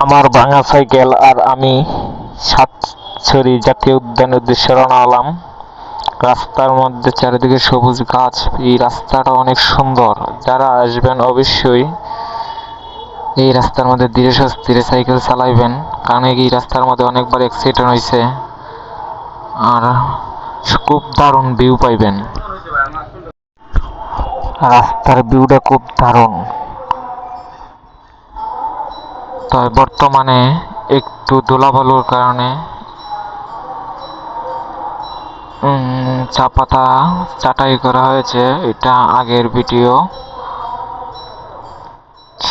আমার ভাঙা সাইকেল আর আমি সাতছড়ি জাতীয় উদ্যানের উদ্দেশ্যে রওনা হলাম। রাস্তার মধ্যে চারিদিকে সবুজ গাছ, এই রাস্তাটা অনেক সুন্দর। যারা আসবেন অবশ্যই এই রাস্তার মধ্যে ধীরে সুস্থিরে সাইকেল চালাইবেন, কারণ এই রাস্তার মধ্যে অনেকবার অ্যাক্সিডেন্ট হয়েছে। আর খুব দারুণ ভিউ পাইবেন, রাস্তার ভিউটা খুব দারুণ। তবে বর্তমানে একটু ধুলাবালুর কারণে চা পাতা ছাঁটাই করা হয়েছে। এটা আগের ভিডিও।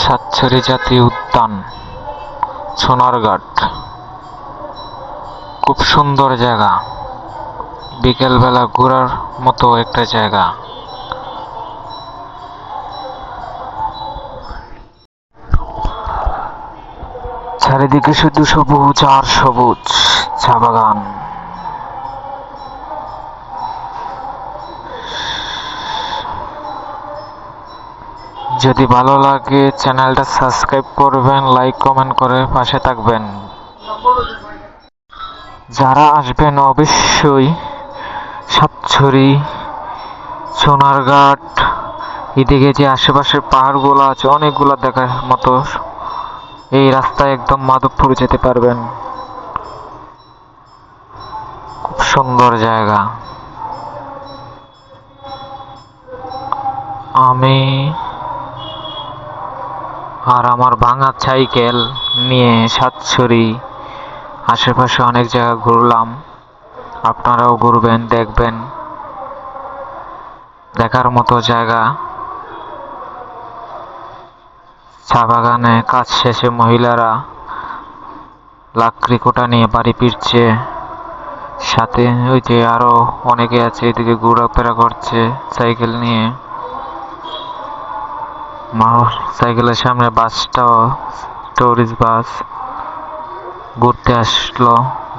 সাতছড়ি জাতীয় উদ্যান, সোনারঘাট, খুব সুন্দর জায়গা, বিকেলবেলা ঘোরার মতো একটা জায়গা। চারিদিকে শুধু সবুজ আর সবুজ, চা বাগান। যদি ভালো লাগে চ্যানেলটা সাবস্ক্রাইব করবেন, লাইক কমেন্ট করে পাশে থাকবেন। যারা আসবেন অবশ্যই সাতছড়ি, সোনারঘাট, এদিকে যে আশেপাশের পাহাড়গুলো আছে অনেকগুলো দেখার মতো। এই রাস্তায় একদম মাধবপুর যেতে পারবেন, খুব সুন্দর জায়গা। আমি আর আমার ভাঙা সাইকেল নিয়ে সাতছড়ি আশেপাশে অনেক জায়গা ঘুরলাম। আপনারাও ঘুরবেন, দেখবেন, দেখার মতো জায়গা। চা বাগানে কাজ শেষে মহিলারা লাকড়ি কোটা নিয়ে বাড়ি ফিরছে। সাথে ওই যে আরো অনেকে আছে এদিকে ঘোরাফেরা করছে সাইকেল নিয়ে। সাইকেলের সামনে বাসটাও টুরিস্ট বাস ঘুরতে আসলো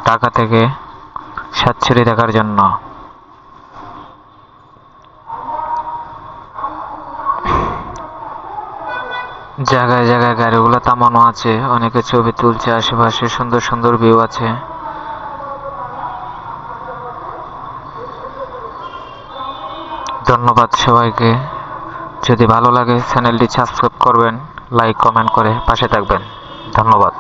ঢাকা থেকে সাতছড়ি দেখার জন্য। জায়গায় জায়গায় গাড়িগুলো থামানো আছে, অনেকে ছবি তুলছে, আশেপাশে সুন্দর সুন্দর ভিউ আছে। ধন্যবাদ সবাইকে। যদি ভালো লাগে চ্যানেলটি সাবস্ক্রাইব করবেন, লাইক কমেন্ট করে পাশে থাকবেন। ধন্যবাদ।